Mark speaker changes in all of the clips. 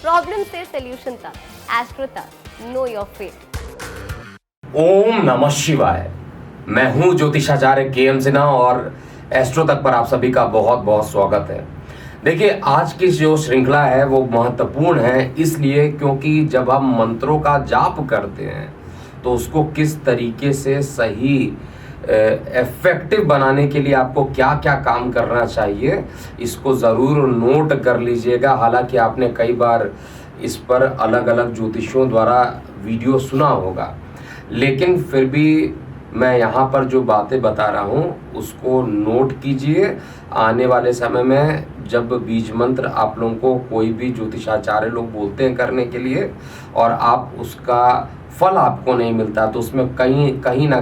Speaker 1: Problem से solution तक, astro तक, नो योर फेट।
Speaker 2: ओम नमः शिवाय। मैं हूं ज्योतिषाचार्य के.एम. सिन्हा और एस्ट्रो तक पर आप सभी का बहुत बहुत स्वागत है। देखिए, आज की जो श्रृंखला है वो महत्वपूर्ण है इसलिए क्योंकि जब हम मंत्रों का जाप करते हैं तो उसको किस तरीके से सही इफेक्टिव बनाने के लिए आपको क्या क्या काम करना चाहिए, इसको ज़रूर नोट कर लीजिएगा। हालांकि आपने कई बार इस पर अलग अलग ज्योतिषियों द्वारा वीडियो सुना होगा, लेकिन फिर भी मैं यहाँ पर जो बातें बता रहा हूँ उसको नोट कीजिए। आने वाले समय में जब बीज मंत्र आप लोगों को कोई भी ज्योतिषाचार्य लोग बोलते हैं करने के लिए और आप उसका फल आपको नहीं मिलता तो उसमें कहीं ना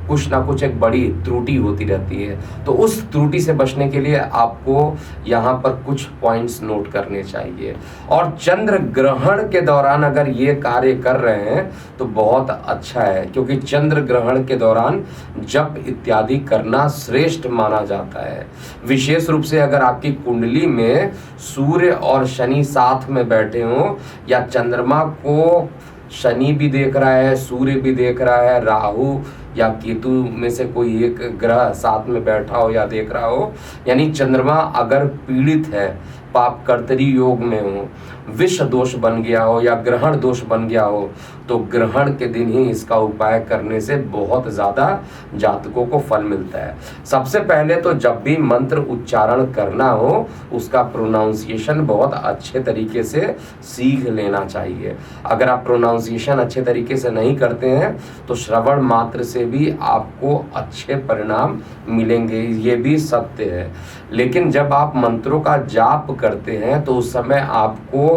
Speaker 2: कुछ एक बड़ी त्रुटि होती रहती है। तो उस त्रुटि से बचने के लिए आपको यहाँ पर कुछ पॉइंट्स नोट करने चाहिए। और चंद्र ग्रहण के दौरान अगर ये कार्य कर रहे हैं तो बहुत अच्छा है, क्योंकि चंद्र ग्रहण के दौरान जप इत्यादि करना श्रेष्ठ माना जाता है। विशेष रूप से अगर आपकी कुंडली में सूर्य और शनि साथ में बैठे हों या चंद्रमा को शनि भी देख रहा है, सूर्य भी देख रहा है, राहु या केतु में से कोई एक ग्रह साथ में बैठा हो या देख रहा हो, यानी चंद्रमा अगर पीड़ित है, पाप कर्तरी योग में हो, विष दोष बन गया हो या ग्रहण दोष बन गया हो, तो ग्रहण के दिन ही इसका उपाय करने से बहुत ज़्यादा जातकों को फल मिलता है। सबसे पहले तो जब भी मंत्र उच्चारण करना हो उसका प्रोनाउंसिएशन बहुत अच्छे तरीके से सीख लेना चाहिए। अगर आप प्रोनाउंसिएशन अच्छे तरीके से नहीं करते हैं तो श्रवण मात्र से भी आपको अच्छे परिणाम मिलेंगे, ये भी सत्य है। लेकिन जब आप मंत्रों का जाप करते हैं तो उस समय आपको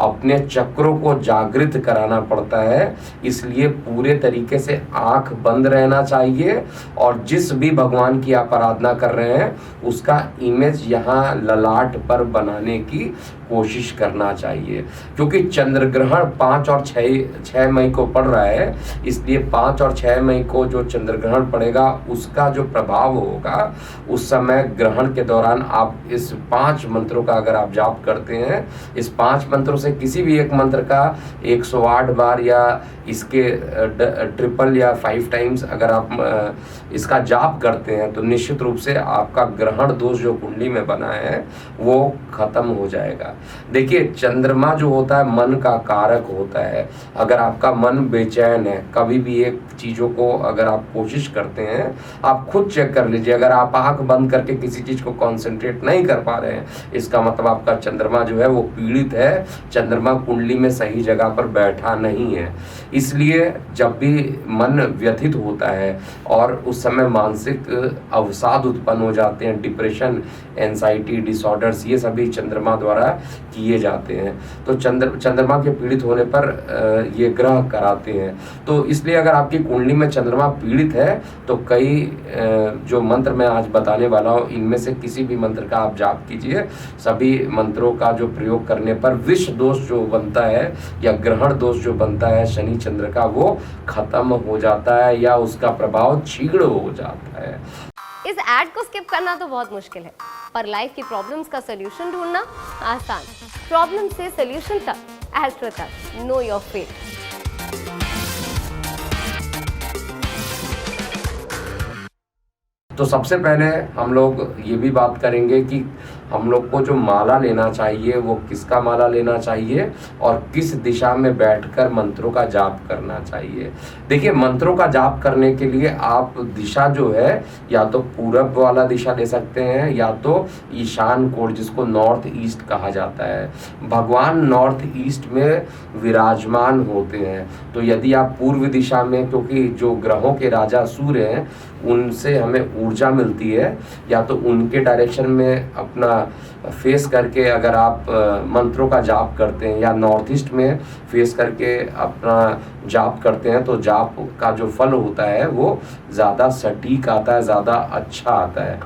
Speaker 2: अपने चक्रों को जागृत कराना पड़ता है, इसलिए पूरे तरीके से आंख बंद रहना चाहिए और जिस भी भगवान की आप आराधना कर रहे हैं उसका इमेज यहाँ ललाट पर बनाने की कोशिश करना चाहिए। क्योंकि चंद्र ग्रहण 5 और 6 मई को पड़ रहा है, इसलिए 5 और 6 मई को जो चंद्र ग्रहण पड़ेगा उसका जो प्रभाव होगा उस समय ग्रहण के दौरान आप इस 5 मंत्रों का अगर आप जाप करते हैं, इस 5 मंत्रों से किसी भी एक मंत्र का 108 बार या इसके ट्रिपल या 5 टाइम्स अगर आप इसका जाप करते हैं तो निश्चित रूप से आपका ग्रहण दोष जो कुंडली में बना है वो खत्म हो जाएगा। देखिए, चंद्रमा जो होता है मन का कारक होता है। अगर आपका मन बेचैन है, कभी भी एक चीज़ों को अगर आप कोशिश करते हैं, आप खुद चेक कर लीजिए, अगर आप आंख बंद करके किसी चीज़ को कॉन्सेंट्रेट नहीं कर पा रहे हैं, इसका मतलब आपका चंद्रमा जो है वो पीड़ित है, चंद्रमा कुंडली में सही जगह पर बैठा नहीं है। इसलिए जब भी मन व्यथित होता है और उस समय मानसिक अवसाद उत्पन्न हो जाते हैं, डिप्रेशन, एंजाइटी डिसऑर्डर्स, ये सभी चंद्रमा द्वारा किए जाते हैं। तो चंद्रमा के पीड़ित होने पर ये ग्रह कराते हैं। तो इसलिए अगर आपकी कुंडली में चंद्रमा पीड़ित है तो कई जो मंत्र मैं आज बताने वाला हूँ इनमें से किसी भी मंत्र का आप जाप कीजिए। सभी मंत्रों का जो प्रयोग करने पर विष दोष जो बनता है या ग्रहण दोष जो बनता है शनि चंद्र का, वो खत्म हो जाता है या उसका प्रभाव छीड़ हो जाता है।
Speaker 1: इस ऐड को स्किप करना तो बहुत मुश्किल है, पर लाइफ की प्रॉब्लम्स का सोल्यूशन ढूंढना आसान। प्रॉब्लम से सोल्यूशन तक, एस्ट्रो तक, नो योर फेट।
Speaker 2: तो सबसे पहले हम लोग ये भी बात करेंगे कि हम लोग को जो माला लेना चाहिए वो किसका माला लेना चाहिए और किस दिशा में बैठकर मंत्रों का जाप करना चाहिए। देखिए, मंत्रों का जाप करने के लिए आप दिशा जो है या तो पूरब वाला दिशा ले सकते हैं या तो ईशान कोण, जिसको नॉर्थ ईस्ट कहा जाता है। भगवान नॉर्थ ईस्ट में विराजमान होते हैं, तो यदि आप पूर्व दिशा में, क्योंकि जो ग्रहों के राजा सूर्य हैं उनसे हमें ऊर्जा मिलती है, या तो उनके डायरेक्शन में अपना फेस करके अगर आप मंत्रों का जाप करते हैं या नॉर्थ ईस्ट में फेस करके अपना जाप करते हैं तो जाप का जो फल होता है वो ज़्यादा सटीक आता है, ज़्यादा अच्छा आता है।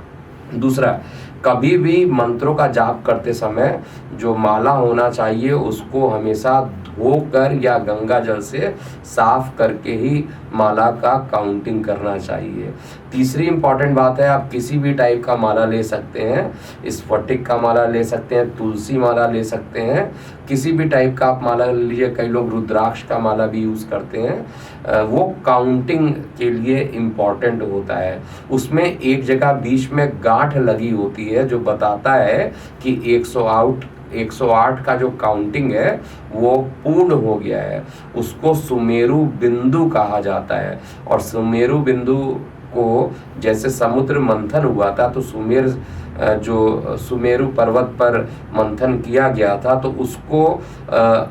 Speaker 2: दूसरा, कभी भी मंत्रों का जाप करते समय जो माला होना चाहिए उसको हमेशा धोकर या गंगा जल से साफ करके ही माला का काउंटिंग करना चाहिए। तीसरी इंपॉर्टेंट बात है, आप किसी भी टाइप का माला ले सकते हैं। स्फटिक का माला ले सकते हैं, तुलसी माला ले सकते हैं, किसी भी टाइप का आप माला ले लीजिए। कई लोग रुद्राक्ष का माला भी यूज़ करते हैं। वो काउंटिंग के लिए इम्पॉर्टेंट होता है। उसमें एक जगह बीच में गांठ लगी होती है जो बताता है कि 108 का जो काउंटिंग है वो पूर्ण हो गया है। उसको सुमेरु बिंदु कहा जाता है। और सुमेरु बिंदु को जैसे समुद्र मंथन हुआ था तो जो सुमेरु पर्वत पर मंथन किया गया था तो उसको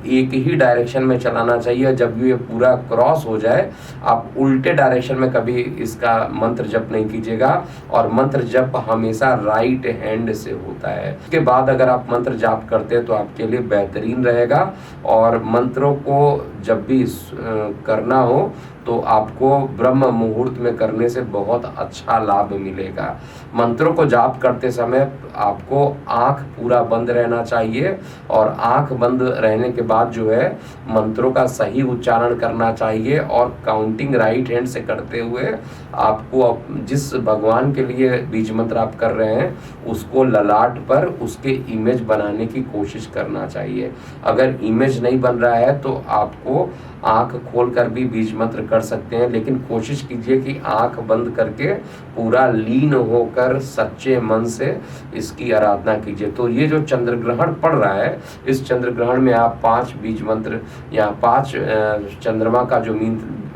Speaker 2: एक ही डायरेक्शन में चलाना चाहिए। जब ये पूरा क्रॉस हो जाए आप उल्टे डायरेक्शन में कभी इसका मंत्र जप नहीं कीजिएगा। और मंत्र जप हमेशा राइट हैंड से होता है। इसके बाद अगर आप मंत्र जाप करते हैं तो आपके लिए बेहतरीन रहेगा। और मंत्रों को जब भी करना हो तो आपको ब्रह्म मुहूर्त में करने से बहुत अच्छा लाभ मिलेगा। मंत्रों को जाप करते समय आपको आंख पूरा बंद रहना चाहिए और आंख बंद रहने के बाद जो है मंत्रों का सही उच्चारण करना चाहिए। और काउंटिंग राइट हैंड से करते हुए आपको जिस भगवान के लिए बीज मंत्र आप कर रहे हैं उसको ललाट पर उसके इमेज बनाने की कोशिश करना चाहिए। अगर इमेज नहीं बन रहा है तो आपको आंख खोलकर भी बीज मंत्र कर सकते हैं, लेकिन कोशिश कीजिए कि आंख बंद करके पूरा लीन होकर सच्चे मन से इसकी आराधना कीजिए। तो ये जो चंद्र ग्रहण पड़ रहा है, इस चंद्र ग्रहण में आप 5 बीज मंत्र या 5 चंद्रमा का जो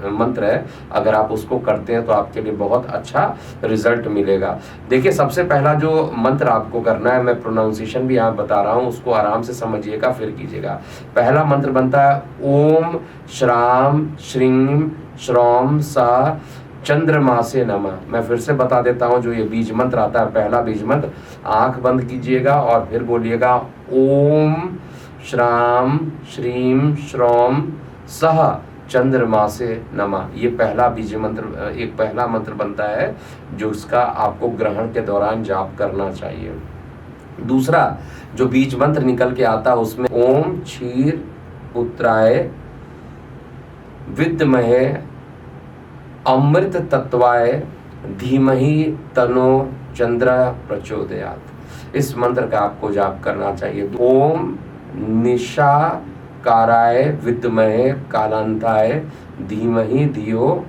Speaker 2: मंत्र है अगर आप उसको करते हैं तो आपके लिए बहुत अच्छा रिजल्ट मिलेगा। देखिए, सबसे पहला जो मंत्र आपको करना है, मैं प्रोनाउंसिएशन भी यहाँ बता रहा हूँ, उसको आराम से समझिएगा फिर कीजिएगा। पहला मंत्र बनता है ओम श्राम श्रीम श्रौम सा चंद्रमासे नमः। मैं फिर से बता देता हूँ, जो ये बीज मंत्र आता है, पहला बीज मंत्र, आंख बंद कीजिएगा और फिर बोलिएगा ओम श्राम श्रीम श्रौम सह चंद्रमासे नमः। ये पहला बीज मंत्र, एक पहला मंत्र बनता है जो उसका आपको ग्रहण के दौरान जाप करना चाहिए। दूसरा जो बीज मंत्र निकल के आता है उसमें ओम क्षीर पुत्राय विद्महे अमृत तत्वाय धीमहि तनो चंद्र प्रचोदयात्। इस मंत्र का आपको जाप करना चाहिए। ओम निशाकाराय विद्महे कालांताय धीमहि धियो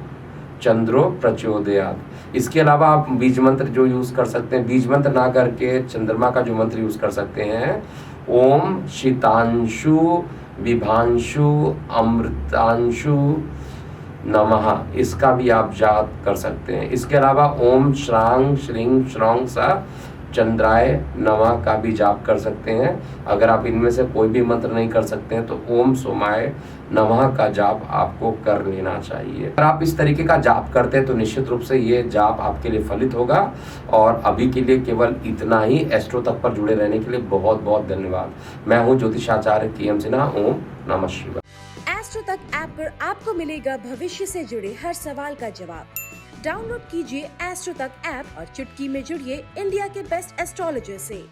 Speaker 2: चंद्रो प्रचोदयात्। इसके अलावा आप बीज मंत्र जो यूज कर सकते हैं, बीज मंत्र ना करके चंद्रमा का जो मंत्र यूज कर सकते हैं, ओम शीतांशु विभांशु अमृतांशु नमः, इसका भी आप जाप कर सकते हैं। इसके अलावा ओम श्रांग श्रींग श्रौंग सा चंद्राय नमः का भी जाप कर सकते हैं। अगर आप इनमें से कोई भी मंत्र नहीं कर सकते हैं तो ओम सोमाय नमः का जाप आपको कर लेना चाहिए। अगर आप इस तरीके का जाप करते हैं तो निश्चित रूप से ये जाप आपके लिए फलित होगा। और अभी के लिए केवल इतना ही। एस्ट्रो तक पर जुड़े रहने के लिए बहुत बहुत धन्यवाद। मैं हूँ ज्योतिषाचार्य KM सिन्हा। ओम नमः शिवाय।
Speaker 3: एस्ट्रो तक ऐप पर आपको मिलेगा भविष्य से जुड़े हर सवाल का जवाब। डाउनलोड कीजिए एस्ट्रो तक ऐप और चुटकी में जुड़िए इंडिया के बेस्ट एस्ट्रोलॉजर से।